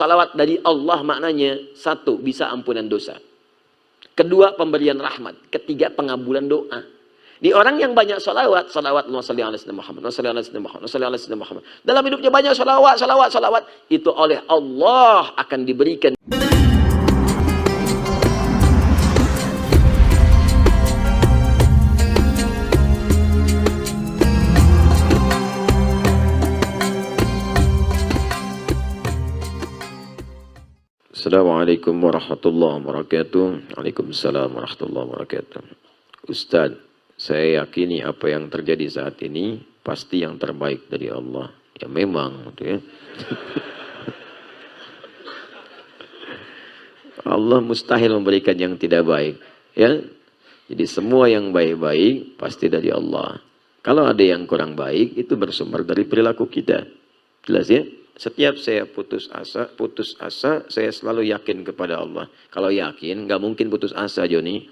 Salawat dari Allah maknanya, satu, bisa ampunan dosa. Kedua, pemberian rahmat. Ketiga, pengabulan doa. Di orang yang banyak salawat, Allahumma shalli ala sayyidina Muhammad, wa shalli ala sayyidina Muhammad, wa shalli ala sayyidina Muhammad. Dalam hidupnya banyak salawat, itu oleh Allah akan diberikan. Assalamualaikum warahmatullahi wabarakatuh. Waalaikumsalam warahmatullahi wabarakatuh. Ustadz, saya yakini apa yang terjadi saat ini pasti yang terbaik dari Allah. Ya memang, gitu ya. Allah mustahil memberikan yang tidak baik, ya. Jadi semua yang baik-baik pasti dari Allah. Kalau ada yang kurang baik, itu bersumber dari perilaku kita. Jelas ya? Setiap saya putus asa, saya selalu yakin kepada Allah. Kalau yakin, nggak mungkin putus asa, Joni.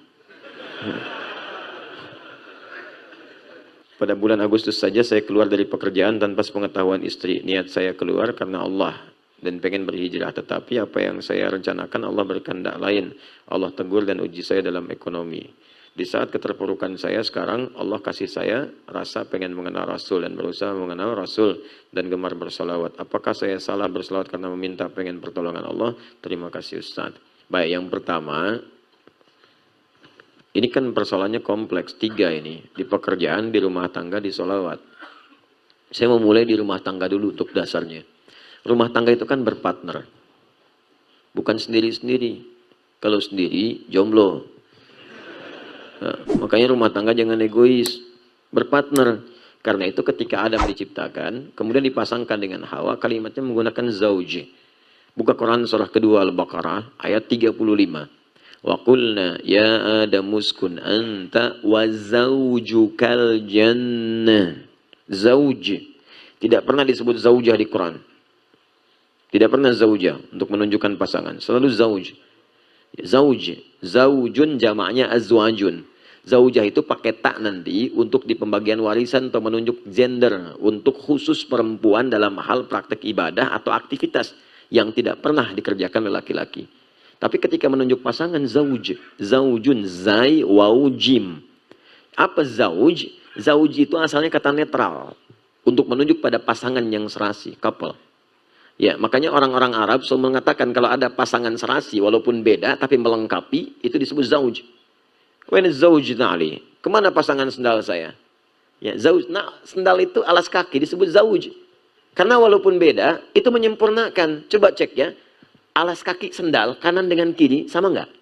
Pada bulan Agustus saja saya keluar dari pekerjaan tanpa sepengetahuan istri. Niat saya keluar karena Allah dan pengen berhijrah. Tetapi apa yang saya rencanakan Allah berkehendak lain. Allah tegur dan uji saya dalam ekonomi. Di saat keterpurukan saya sekarang, Allah kasih saya rasa pengen mengenal Rasul dan berusaha mengenal Rasul dan gemar bersalawat. Apakah saya salah bersalawat karena meminta pengen pertolongan Allah? Terima kasih Ustaz. Baik, yang pertama, ini kan persoalannya kompleks, 3 ini. Di pekerjaan, di rumah tangga, di salawat. Saya mau mulai di rumah tangga dulu untuk dasarnya. Rumah tangga itu kan berpartner. Bukan sendiri-sendiri. Kalau sendiri, jomblo. Nah, makanya rumah tangga jangan egois, berpartner. Karena itu ketika Adam diciptakan, kemudian dipasangkan dengan Hawa, kalimatnya menggunakan zauj. Buka Quran surah kedua Al-Baqarah ayat 35. Wa qulna ya Adam uskun anta wa zaujukal jannah. Zauj. Tidak pernah disebut zaujah di Quran. Tidak pernah zaujah untuk menunjukkan pasangan, selalu zauj. Zauj, zaujun jamaknya azwajun. Zaujah itu pakai tak nanti untuk di pembagian warisan atau menunjuk gender untuk khusus perempuan dalam hal praktek ibadah atau aktivitas yang tidak pernah dikerjakan oleh laki-laki. Tapi ketika menunjuk pasangan zauj, zaujun, zai, wau, jim. Apa zauj? Zauj itu asalnya kata netral untuk menunjuk pada pasangan yang serasi, couple. Ya, makanya orang-orang Arab selalu mengatakan kalau ada pasangan serasi walaupun beda tapi melengkapi, itu disebut zauj. Wen zauj na'li. Kemana pasangan sendal saya? Ya, zauj. Nah, sendal itu alas kaki disebut zauj. Karena walaupun beda, itu menyempurnakan. Coba cek ya. Alas kaki sendal kanan dengan kiri sama enggak?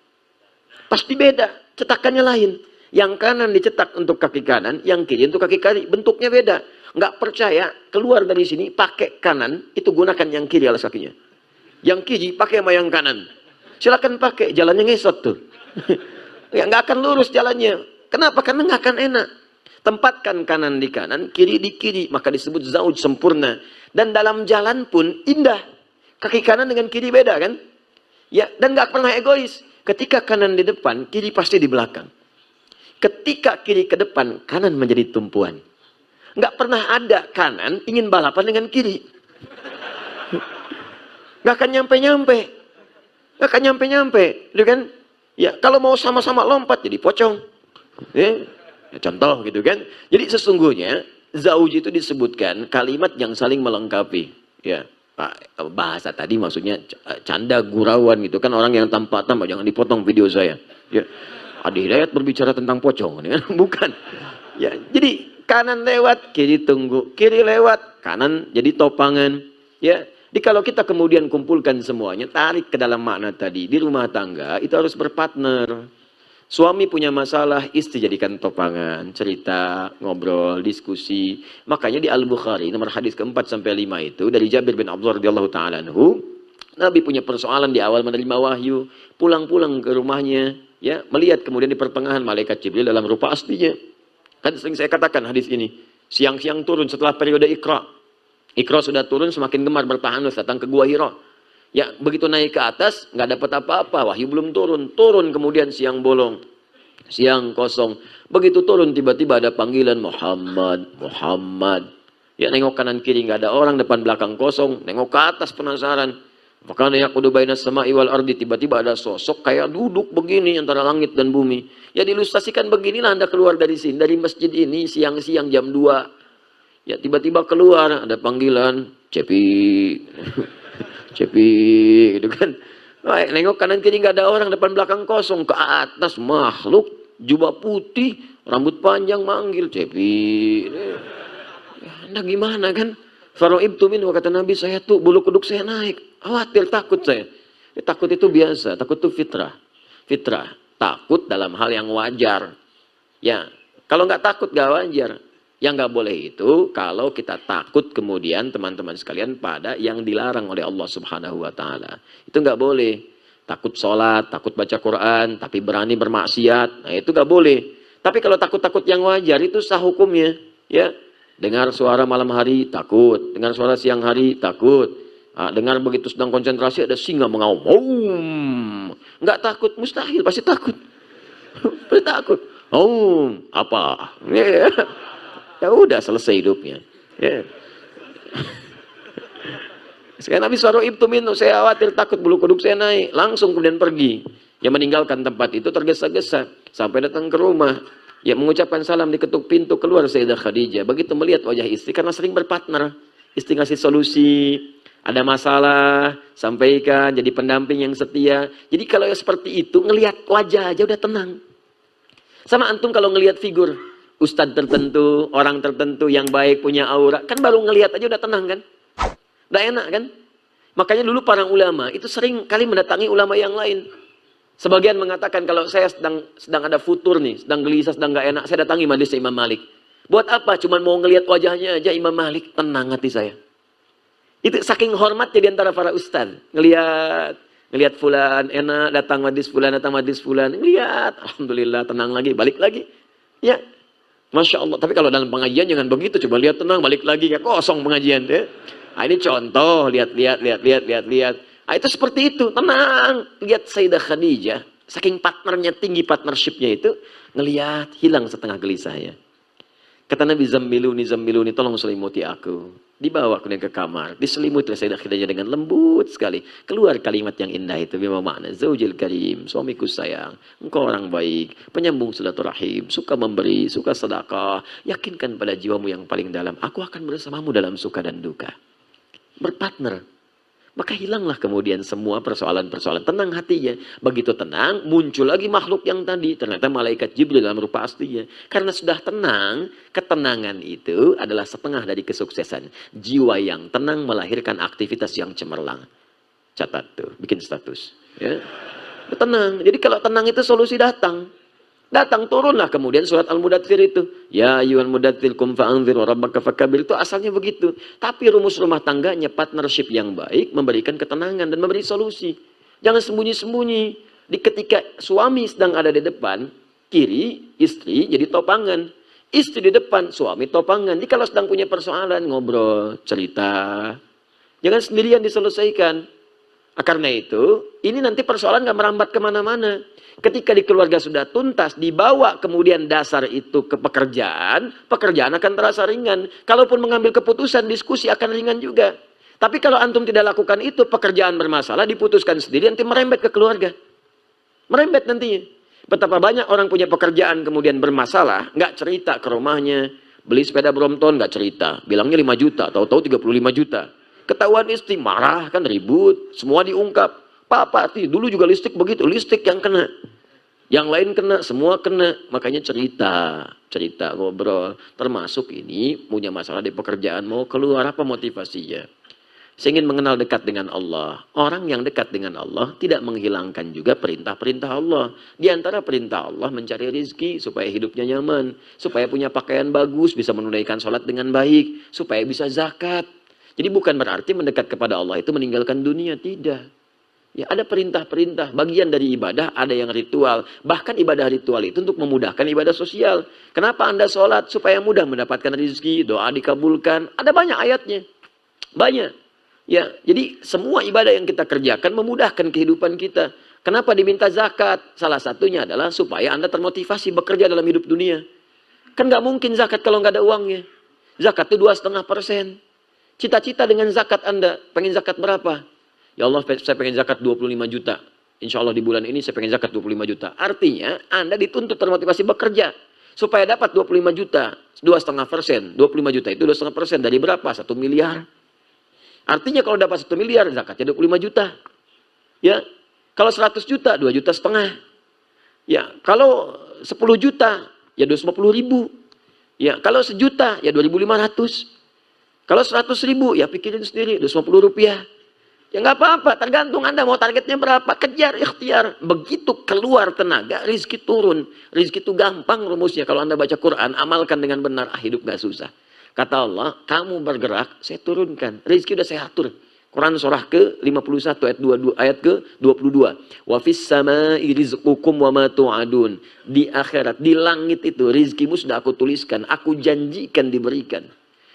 Pasti beda. Cetakannya lain. Yang kanan dicetak untuk kaki kanan, yang kiri untuk kaki kiri. Bentuknya beda. Nggak percaya, keluar dari sini, pakai kanan, itu gunakan yang kiri alas kakinya. Yang kiri, pakai sama yang kanan. Silakan pakai, jalannya ngesot tuh. Ya, nggak akan lurus jalannya. Kenapa? Karena nggak akan enak. Tempatkan kanan di kanan, kiri di kiri, maka disebut zauj sempurna. Dan dalam jalan pun indah. Kaki kanan dengan kiri beda kan? Ya, dan nggak pernah egois. Ketika kanan di depan, kiri pasti di belakang. Ketika kiri ke depan, kanan menjadi tumpuan. Nggak pernah ada kanan ingin balapan dengan kiri. Nggak akan nyampe-nyampe. Nggak akan nyampe-nyampe. Gitu kan? Ya, kalau mau sama-sama lompat jadi pocong. Ya, contoh gitu kan. Jadi sesungguhnya zauj itu disebutkan kalimat yang saling melengkapi. Ya, bahasa tadi maksudnya canda gurauan gitu kan, orang yang tampak-tampak, jangan dipotong video saya. Ya, Adi Hidayat berbicara tentang pocong, kan? Bukan. Ya, jadi kanan lewat, kiri tunggu. Kiri lewat, kanan jadi topangan. Ya, jadi kalau kita kemudian kumpulkan semuanya, tarik ke dalam makna tadi. Di rumah tangga, itu harus berpartner. Suami punya masalah, istri jadikan topangan. Cerita, ngobrol, diskusi. Makanya di Al-Bukhari, nomor hadis ke-4-5 itu, dari Jabir bin Abdullah radhiyallahu ta'ala anhu, Nabi punya persoalan di awal menerima wahyu. Pulang-pulang ke rumahnya, ya, melihat kemudian di pertengahan malaikat Jibril dalam rupa aslinya. Kan sering saya katakan hadis ini. Siang-siang turun setelah periode Iqra. Iqra sudah turun, semakin gemar bertahanus datang ke Gua Hira. Ya, begitu naik ke atas, nggak dapat apa-apa. Wahyu belum turun. Turun kemudian siang bolong. Siang kosong. Begitu turun, tiba-tiba ada panggilan Muhammad, Muhammad. Ya, nengok kanan kiri nggak ada orang, depan belakang kosong. Nengok ke atas penasaran. Makanya yaqudu bainas sama'i wal ardi, tiba-tiba ada sosok kayak duduk begini antara langit dan bumi. Ya diilustrasikan beginilah Anda keluar dari sini, dari masjid ini siang-siang jam 2. Ya tiba-tiba keluar ada panggilan, Cepi. Cepi gitu kan. Wah, nengok kanan kiri nggak ada orang, depan belakang kosong, ke atas makhluk jubah putih, rambut panjang manggil Cepi. Ya, Anda gimana kan? Faro'ibtu minhu, kata Nabi, saya tuh bulu kuduk saya naik. Khawatir, takut saya. Takut itu biasa, takut itu fitrah. Fitrah, takut dalam hal yang wajar. Ya, kalau nggak takut nggak wajar. Yang nggak boleh itu kalau kita takut kemudian teman-teman sekalian pada yang dilarang oleh Allah Subhanahu Wa Taala. Itu nggak boleh. Takut sholat, takut baca Quran, tapi berani bermaksiat. Nah itu nggak boleh. Tapi kalau takut-takut yang wajar itu sah hukumnya. Ya, dengar suara malam hari takut, dengar suara siang hari takut. Nah, dengar begitu sedang konsentrasi ada singa mengaum. Nggak takut, mustahil, pasti takut. Pasti takut. Apa? Ya udah selesai hidupnya. Ya. Sekarang Nabi Faro'ibtu minhu, saya khawatir takut bulu kuduk saya naik. Langsung kemudian pergi. Ya meninggalkan tempat itu tergesa-gesa sampai datang ke rumah. Ya mengucapkan salam, diketuk pintu, keluar Sayyidah Khadijah. Begitu melihat wajah istri, karena sering berpartner. Istri ngasih solusi, ada masalah, sampaikan, jadi pendamping yang setia. Jadi kalau seperti itu, ngelihat wajah aja udah tenang. Sama antum kalau ngelihat figur, ustadz tertentu, orang tertentu yang baik, punya aura, kan baru ngelihat aja udah tenang kan? Udah enak kan? Makanya dulu para ulama itu sering kali mendatangi ulama yang lain. Sebagian mengatakan kalau saya sedang ada futur nih, sedang gelisah, sedang gak enak, saya datangi majelis Imam Malik. Buat apa? Cuman mau ngelihat wajahnya aja Imam Malik, tenang hati saya. Itu saking hormatnya di antara para ustaz. Ngelihat fulan enak, datang majelis fulan, ngelihat, alhamdulillah tenang lagi, balik lagi. Ya, Masya Allah. Tapi kalau dalam pengajian jangan begitu, coba lihat tenang, balik lagi, ya kosong pengajian ya. Nah, ini contoh, lihat. Nah, itu seperti itu, tenang. Lihat Sayyidah Khadijah, saking partnernya tinggi, partnershipnya itu, ngelihat hilang setengah gelisahnya. Kata Nabi, Zammiluni, tolong selimuti aku. Dibawa kemudian ke kamar, diselimuti oleh Sayyidah Khadijah dengan lembut sekali. Keluar kalimat yang indah itu, bima makna, Zaujil Karim, suamiku sayang, engkau orang baik, penyambung silaturahim, suka memberi, suka sedekah, yakinkan pada jiwamu yang paling dalam, aku akan bersamamu dalam suka dan duka. Berpartner. Maka hilanglah kemudian semua persoalan-persoalan. Tenang hatinya. Begitu tenang, muncul lagi makhluk yang tadi. Ternyata malaikat Jibril dalam rupa aslinya. Karena sudah tenang, ketenangan itu adalah setengah dari kesuksesan. Jiwa yang tenang melahirkan aktivitas yang cemerlang. Catat tuh, bikin status. Ya. Tenang. Jadi kalau tenang itu solusi datang. Datang, turunlah kemudian surat Al-Mudaththir itu. Ya ayyuhal mudaththir qum fa'anzir wa rabbaka fakabir. Itu asalnya begitu. Tapi rumus rumah tangganya, partnership yang baik, memberikan ketenangan dan memberi solusi. Jangan sembunyi-sembunyi. Ketika suami sedang ada di depan, kiri, istri jadi topangan. Istri di depan, suami topangan. Jadi kalau sedang punya persoalan, ngobrol, cerita. Jangan sendirian diselesaikan. Karena itu, ini nanti persoalan nggak merambat kemana-mana. Ketika di keluarga sudah tuntas, dibawa kemudian dasar itu ke pekerjaan, pekerjaan akan terasa ringan. Kalaupun mengambil keputusan, diskusi akan ringan juga. Tapi kalau antum tidak lakukan itu, pekerjaan bermasalah, diputuskan sendiri, nanti merembet ke keluarga. Merembet nantinya. Betapa banyak orang punya pekerjaan kemudian bermasalah, nggak cerita ke rumahnya, beli sepeda Brompton, nggak cerita. Bilangnya 5 juta, tahu-tahu 35 juta. Ketahuan istri, marah, kan ribut, semua diungkap. Pak, dulu juga listrik begitu, listrik yang kena. Yang lain kena, semua kena. Makanya cerita, ngobrol. Termasuk ini punya masalah di pekerjaan, mau keluar, apa motivasinya? Saya ingin mengenal dekat dengan Allah. Orang yang dekat dengan Allah tidak menghilangkan juga perintah-perintah Allah. Di antara perintah Allah mencari rezeki supaya hidupnya nyaman. Supaya punya pakaian bagus, bisa menunaikan sholat dengan baik. Supaya bisa zakat. Jadi bukan berarti mendekat kepada Allah itu meninggalkan dunia, tidak. Ya, ada perintah-perintah, bagian dari ibadah, ada yang ritual. Bahkan ibadah ritual itu untuk memudahkan ibadah sosial. Kenapa Anda sholat? Supaya mudah mendapatkan rezeki, doa dikabulkan. Ada banyak ayatnya. Banyak. Ya, jadi semua ibadah yang kita kerjakan memudahkan kehidupan kita. Kenapa diminta zakat? Salah satunya adalah supaya Anda termotivasi bekerja dalam hidup dunia. Kan nggak mungkin zakat kalau nggak ada uangnya. Zakat itu 2,5%. Cita-cita dengan zakat Anda, pengen zakat berapa? Ya Allah, saya pengen zakat 25 juta. Insya Allah di bulan ini saya pengen zakat 25 juta. Artinya Anda dituntut termotivasi bekerja. Supaya dapat 25 juta. 2,5%. 25 juta itu 2,5% dari berapa? 1 miliar. Artinya kalau dapat 1 miliar, zakatnya 25 juta. Ya, kalau 100 juta, 2,5 juta. Ya, kalau 10 juta, ya 250.000. Ya, kalau 1 juta, ya 2.500. Kalau 100.000, ya pikirin sendiri, 250 rupiah. Ya nggak apa-apa, tergantung Anda mau targetnya berapa. Kejar, ikhtiar. Begitu keluar tenaga, rizki turun. Rizki itu gampang rumusnya. Kalau Anda baca Quran, amalkan dengan benar. Hidup nggak susah. Kata Allah, kamu bergerak, saya turunkan. Rizki udah saya atur. Quran surah ke-51 ayat 22, ayat ke-22. Wa fis samai rizqukum wa ma tu'adun. Di akhirat, di langit itu rizkimu sudah aku tuliskan, aku janjikan diberikan.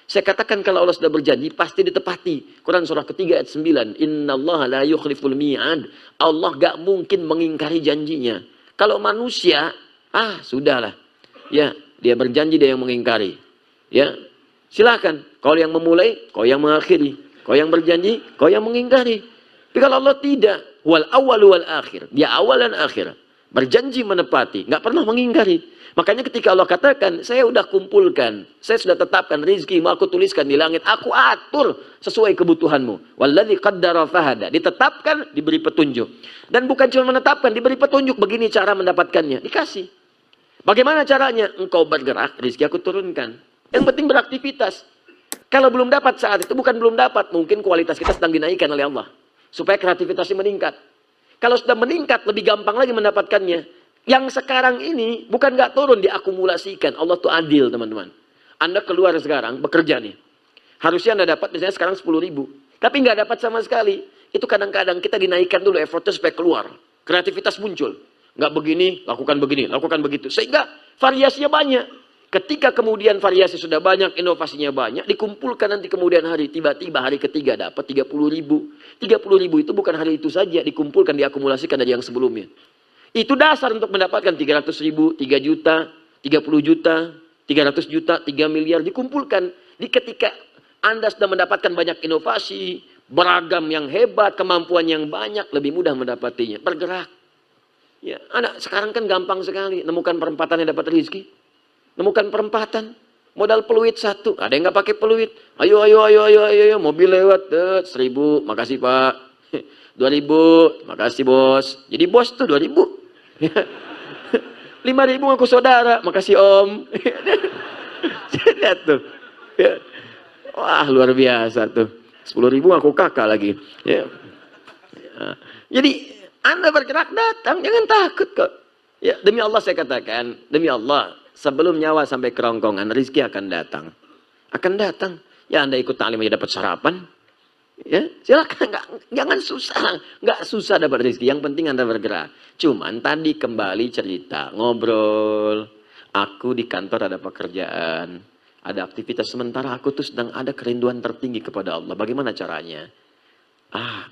Saya katakan kalau Allah sudah berjanji pasti ditepati. Quran surah ketiga ayat 9. Innallaha la yukhliful mi'ad. Allah gak mungkin mengingkari janjinya. Kalau manusia, sudahlah. Ya, dia berjanji, dia yang mengingkari. Ya, silakan. Kau yang memulai, kau yang mengakhiri. Kau yang berjanji, kau yang mengingkari. Tapi kalau Allah tidak, wal awal wal akhir. Dia awal dan akhir. Berjanji menepati, nggak pernah mengingkari. Makanya ketika Allah katakan, saya sudah kumpulkan, saya sudah tetapkan rizki, aku tuliskan di langit, aku atur sesuai kebutuhanmu. Walladzi qaddara fahada. Ditetapkan, diberi petunjuk. Dan bukan cuma menetapkan, diberi petunjuk, begini cara mendapatkannya. Dikasih. Bagaimana caranya? Engkau bergerak, rizki aku turunkan. Yang penting beraktivitas. Kalau belum dapat saat itu, bukan belum dapat, mungkin kualitas kita sedang dinaikkan oleh Allah. Supaya kreativitasnya meningkat. Kalau sudah meningkat, lebih gampang lagi mendapatkannya. Yang sekarang ini bukan nggak turun, diakumulasikan. Allah tuh adil, teman-teman. Anda keluar sekarang, bekerja nih. Harusnya Anda dapat misalnya sekarang 10.000. Tapi nggak dapat sama sekali. Itu kadang-kadang kita dinaikkan dulu effortnya supaya keluar. Kreativitas muncul. Nggak begini, lakukan begitu. Sehingga variasinya banyak. Ketika kemudian variasi sudah banyak, inovasinya banyak, dikumpulkan nanti kemudian hari, tiba-tiba hari ketiga dapat 30.000. 30.000 itu bukan hari itu saja, dikumpulkan, diakumulasikan dari yang sebelumnya. Itu dasar untuk mendapatkan 300.000, 3 juta, 30 juta, 300 juta, 3 miliar, dikumpulkan. Di ketika Anda sudah mendapatkan banyak inovasi, beragam yang hebat, kemampuan yang banyak, lebih mudah mendapatinya. Bergerak. Ya, anak sekarang kan gampang sekali, nemukan perempatan yang dapat rezeki. Nemukan perempatan, modal peluit 1, ada yang nggak pakai peluit. Ayo, mobil lewat, 1.000, makasih Pak. 2.000, makasih bos. Jadi bos tuh 2.000. 5.000 aku saudara, makasih Om. Lihat tuh. Ya. Wah, luar biasa tuh. 10.000 aku kakak lagi. Ya. Jadi Anda bergerak, datang, jangan takut kok. Ya, demi Allah saya katakan, demi Allah. Sebelum nyawa sampai kerongkongan, rezeki akan datang. Akan datang. Ya Anda ikut taklim aja dapat sarapan. Ya, silakan, jangan susah. Nggak susah dapat rezeki. Yang penting Anda bergerak. Cuman tadi kembali cerita, ngobrol. Aku di kantor ada pekerjaan. Ada aktivitas sementara, aku tuh sedang ada kerinduan tertinggi kepada Allah. Bagaimana caranya?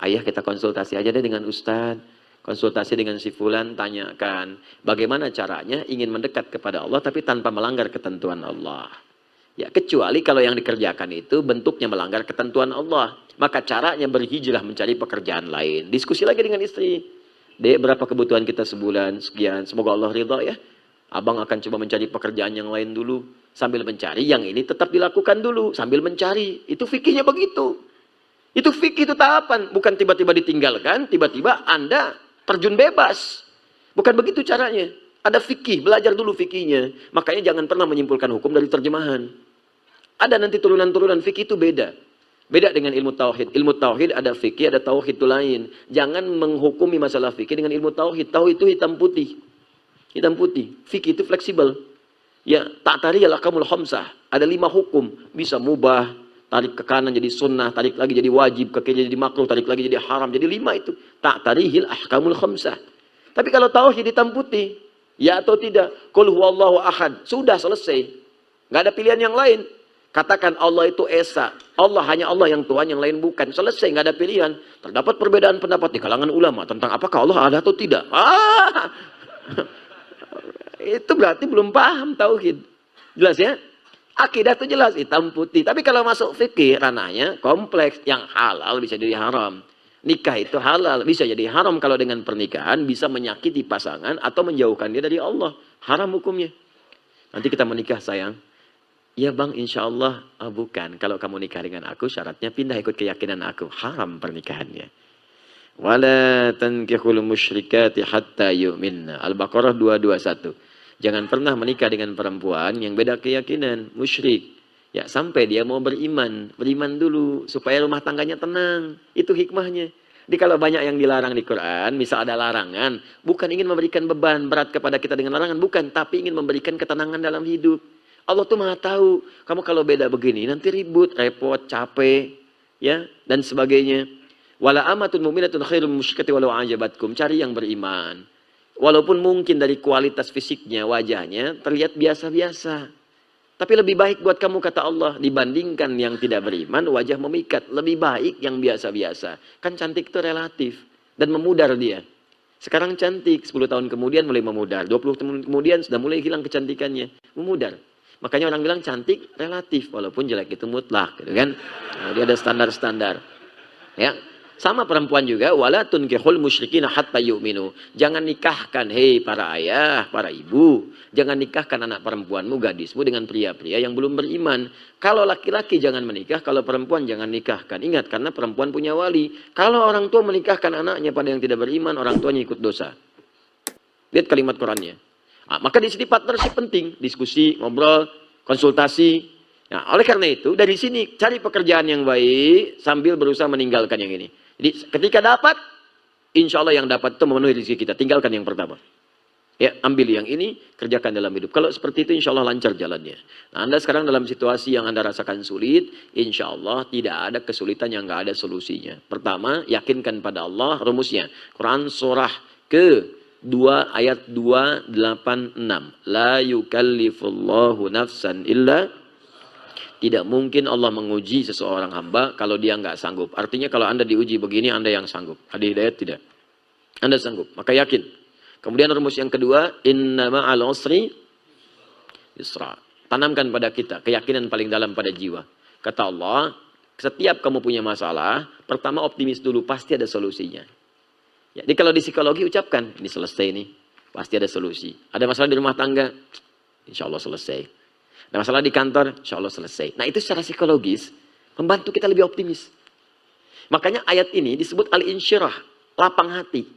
Ayah kita konsultasi aja deh dengan Ustadz. Konsultasi dengan si fulan, tanyakan bagaimana caranya ingin mendekat kepada Allah tapi tanpa melanggar ketentuan Allah. Ya, kecuali kalau yang dikerjakan itu bentuknya melanggar ketentuan Allah. Maka caranya berhijrah mencari pekerjaan lain. Diskusi lagi dengan istri. Dek, berapa kebutuhan kita sebulan? Sekian. Semoga Allah ridha ya. Abang akan coba mencari pekerjaan yang lain dulu. Sambil mencari, yang ini tetap dilakukan dulu. Sambil mencari. Itu fikihnya begitu. Itu fikih, itu tahapan. Bukan tiba-tiba ditinggalkan, tiba-tiba Anda terjun bebas. Bukan begitu caranya. Ada fikih, belajar dulu fikihnya. Makanya jangan pernah menyimpulkan hukum dari terjemahan. Ada nanti turunan-turunan fikih itu beda. Beda dengan ilmu tauhid. Ilmu tauhid ada fikih, ada tauhid itu lain. Jangan menghukumi masalah fikih dengan ilmu tauhid. Tauhid itu hitam putih. Hitam putih. Fikih itu fleksibel. Ya, ta'tariyal ahkamul khamsah. Ada 5 hukum. Bisa mubah, tarik ke kanan jadi sunnah, tarik lagi jadi wajib, ke kiri jadi makruh, tarik lagi jadi haram. Jadi 5 itu. Ta'tarihil ahkamul khamsah. Tapi kalau tauhid hitam putih, ya atau tidak, qul huwallahu ahad. Sudah selesai. Nggak ada pilihan yang lain. Katakan Allah itu esa. Allah hanya Allah yang Tuhan, yang lain bukan. Selesai, nggak ada pilihan. Terdapat perbedaan pendapat di kalangan ulama tentang apakah Allah ada atau tidak. Itu berarti belum paham tauhid. Jelas ya? Akidah itu jelas hitam putih. Tapi kalau masuk fikih ranahnya kompleks, yang halal bisa jadi haram. Nikah itu halal, bisa jadi haram kalau dengan pernikahan bisa menyakiti pasangan atau menjauhkan dia dari Allah. Haram hukumnya. Nanti kita menikah sayang. Iya bang, insya Allah. Oh, bukan, kalau kamu nikah dengan aku syaratnya pindah ikut keyakinan aku. Haram pernikahannya. Wala tankihul musyrikati hatta yu'minna. Al-Baqarah 221. Jangan pernah menikah dengan perempuan yang beda keyakinan, musyrik. Ya, sampai dia mau beriman. Beriman dulu supaya rumah tangganya tenang. Itu hikmahnya. Jadi kalau banyak yang dilarang di Quran, misal ada larangan, bukan ingin memberikan beban berat kepada kita dengan larangan, bukan, tapi ingin memberikan ketenangan dalam hidup. Allah tuh Maha tahu, kamu kalau beda begini nanti ribut, repot, capek, ya, dan sebagainya. Wala amatun mu'minatun khairun musyrikati walau ajabatkum. Cari yang beriman. Walaupun mungkin dari kualitas fisiknya, wajahnya terlihat biasa-biasa. Tapi lebih baik buat kamu kata Allah dibandingkan yang tidak beriman, wajah memikat. Lebih baik yang biasa-biasa. Kan cantik itu relatif dan memudar dia. Sekarang cantik, 10 tahun kemudian mulai memudar. 20 tahun kemudian sudah mulai hilang kecantikannya. Memudar. Makanya orang bilang cantik relatif, walaupun jelek itu mutlak, gitu kan? Nah, dia ada standar-standar. Ya, sama perempuan juga. Wala tunkihul musyrikina hatta yu'minu. Jangan nikahkan, hei para ayah, para ibu, jangan nikahkan anak perempuanmu, gadismu dengan pria-pria yang belum beriman. Kalau laki-laki jangan menikah, kalau perempuan jangan nikahkan. Ingat, karena perempuan punya wali. Kalau orang tua menikahkan anaknya pada yang tidak beriman, orang tuanya ikut dosa. Lihat kalimat Qurannya. Nah, maka di sini partnership penting, diskusi, ngobrol, konsultasi. Nah, oleh karena itu dari sini cari pekerjaan yang baik sambil berusaha meninggalkan yang ini. Jadi ketika dapat, insya Allah yang dapat itu memenuhi rezeki kita. Tinggalkan yang pertama. Ya, ambil yang ini, kerjakan dalam hidup. Kalau seperti itu insya Allah lancar jalannya. Nah, Anda sekarang dalam situasi yang Anda rasakan sulit, insya Allah tidak ada kesulitan yang nggak ada solusinya. Pertama, yakinkan pada Allah rumusnya. Quran surah ke 2 ayat 286. La yukallifullahu nafsan illa. Tidak mungkin Allah menguji seseorang hamba kalau dia nggak sanggup. Artinya kalau Anda diuji begini, Anda yang sanggup. Ada hidayat tidak? Anda sanggup, maka yakin. Kemudian rumus yang kedua, inna ma'al usri yusra. Tanamkan pada kita keyakinan paling dalam pada jiwa. Kata Allah, setiap kamu punya masalah, pertama optimis dulu, pasti ada solusinya. Jadi kalau di psikologi ucapkan, ini selesai nih, pasti ada solusi. Ada masalah di rumah tangga, insya Allah selesai. Ada masalah di kantor, insya Allah selesai. Nah itu secara psikologis, membantu kita lebih optimis. Makanya ayat ini disebut al-insyirah, lapang hati.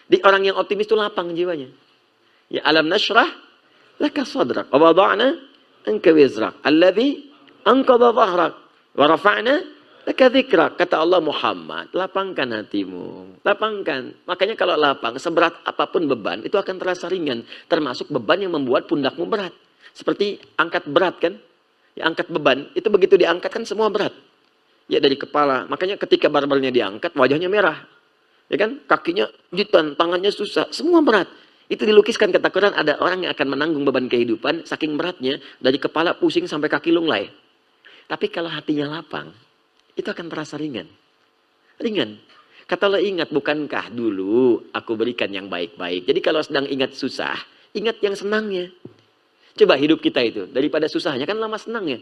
Di orang yang optimis itu lapang jiwanya. Ya alam nashrah, laka sadrak, wa wada'na anka wizrak, alladhi anqadha dhahrak, wa rafa'na laka dzikrak. Kata Allah Muhammad, lapangkan hatimu. Lapangkan. Makanya kalau lapang, seberat apapun beban, itu akan terasa ringan. Termasuk beban yang membuat pundakmu berat. Seperti angkat berat kan. Ya, angkat beban, itu begitu diangkat kan semua berat. Ya dari kepala. Makanya ketika barbelnya diangkat, wajahnya merah. Ya kan, kakinya jitan, tangannya susah. Semua berat. Itu dilukiskan kata Quran, ada orang yang akan menanggung beban kehidupan, saking beratnya, dari kepala pusing sampai kaki lunglai. Tapi kalau hatinya lapang, itu akan terasa ringan. Ringan. Kata Allah, ingat, bukankah dulu aku berikan yang baik-baik. Jadi kalau sedang ingat susah, ingat yang senangnya. Coba hidup kita itu, daripada susahnya kan lama senangnya.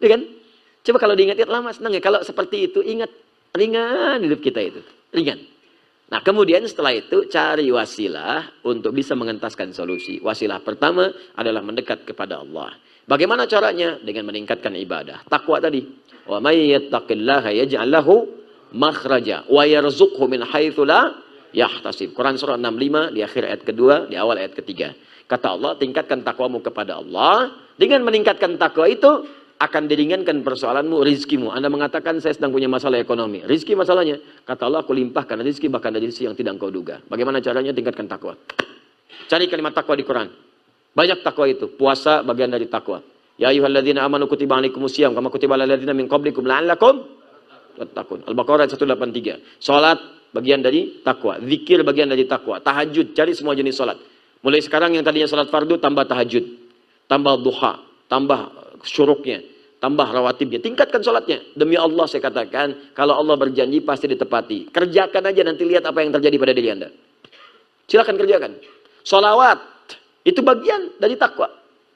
Ya kan? Coba kalau diingat lama senangnya. Kalau seperti itu, ingat ringan hidup kita itu. Ringan. Nah kemudian setelah itu cari wasilah untuk bisa mengentaskan solusi. Wasilah pertama adalah mendekat kepada Allah. Bagaimana caranya? Dengan meningkatkan ibadah. Takwa tadi. Wa may yattaqillaha yaj'al lahu makhraja wa yarzuqhu min haitsu la yahtasib. Quran surah 65 di akhir ayat kedua, di awal ayat ketiga. Kata Allah, tingkatkan takwamu kepada Allah. Dengan meningkatkan takwa itu akan diringankan persoalanmu, rizkimu. Anda mengatakan saya sedang punya masalah ekonomi. Rizki masalahnya. Kata Allah, aku limpahkan rizki bahkan dari rizki yang tidak engkau duga. Bagaimana caranya? Tingkatkan takwa. Cari kalimat takwa di Quran. Banyak takwa itu. Puasa bagian dari takwa. Ya ayyuhalladzina amanu kutiba alaikumusiyam kama kutiba alal ladzina min qablikum la'allakum tattaqun. Al-Baqarah 183. Salat bagian dari takwa. Zikir bagian dari takwa. Tahajud, cari semua jenis salat. Mulai sekarang yang tadinya salat fardu tambah tahajud. Tambah duha, tambah syuruknya, tambah rawatibnya, tingkatkan sholatnya. Demi Allah saya katakan, kalau Allah berjanji pasti ditepati. Kerjakan aja, nanti lihat apa yang terjadi pada diri Anda. Silakan kerjakan. Sholawat, itu bagian dari takwa.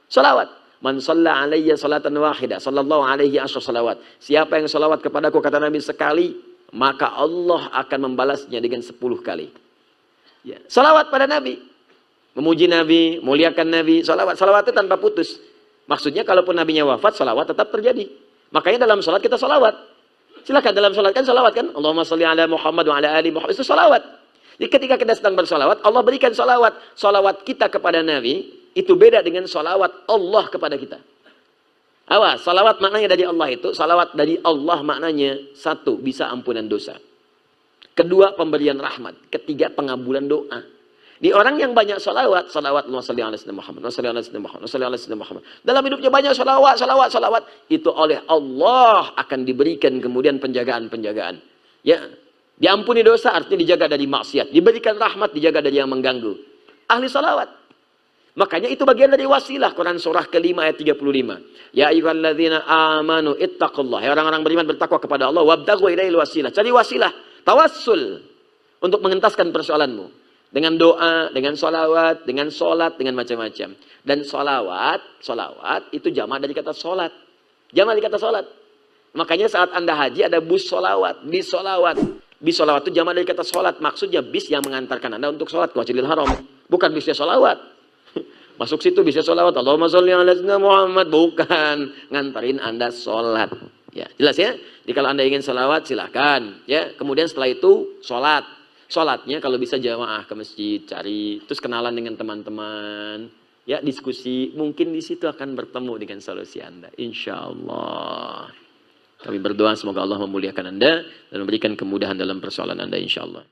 Sholawat. Man shalla alayya salatan wahida, sallallahu alaihi asyra salawat. Siapa yang sholawat kepadaku, kata Nabi, sekali, maka Allah akan membalasnya dengan 10 kali. Ya. Salawat pada Nabi. Memuji Nabi, muliakan Nabi, salawat. Salawat itu tanpa putus. Maksudnya kalaupun Nabinya wafat, salawat tetap terjadi. Makanya dalam salat kita salawat. Silakan dalam salat kan salawat kan. Allahumma sholli ala Muhammad wa ala ali Muhammad. Itu salawat. Jadi ketika kita sedang bersalawat, Allah berikan salawat. Salawat kita kepada Nabi, itu beda dengan salawat Allah kepada kita. Awas, salawat maknanya dari Allah itu, salawat dari Allah maknanya satu, bisa ampunan dosa. Kedua, pemberian rahmat. Ketiga, pengabulan doa. Di orang yang banyak salawat, salawat Allahumma sholli ala sayyidina Muhammad, wa sholli ala sayyidina Muhammad, wa sholli ala sayyidina Muhammad. Dalam hidupnya banyak salawat, salawat, salawat. Itu oleh Allah akan diberikan kemudian penjagaan-penjagaan. Ya, diampuni dosa artinya dijaga dari maksiat. Diberikan rahmat, dijaga dari yang mengganggu. Ahli salawat. Makanya itu bagian dari wasilah. Quran surah ke-5 ayat 35. Ya ayyuhalladzina amanu ittaqullah. Ya orang-orang beriman bertakwa kepada Allah. Wabtaghu ilaihil wasilah. Cari wasilah. Tawassul. Untuk mengentaskan persoalanmu. Dengan doa, dengan sholawat, dengan sholat, dengan macam-macam. Dan sholawat itu jamaah dari kata sholat. Jamaah dari kata sholat. Makanya saat Anda haji ada bus sholawat. Bis sholawat. Bis sholawat itu jamaah dari kata sholat. Maksudnya bis yang mengantarkan Anda untuk sholat ke Masjidil Haram. Bukan bisnya sholawat. Masuk situ bisa sholawat. Allahumma sholli ala sayyidina Muhammad. Bukan. Ngantarin Anda sholat. Ya, jelas ya. Jadi kalau Anda ingin sholawat silahkan. Ya, kemudian setelah itu sholat. Sholatnya kalau bisa jamaah ke masjid, cari, terus kenalan dengan teman-teman, ya diskusi, mungkin di situ akan bertemu dengan solusi Anda, insya Allah. Kami berdoa semoga Allah memuliakan Anda dan memberikan kemudahan dalam persoalan Anda, insya Allah.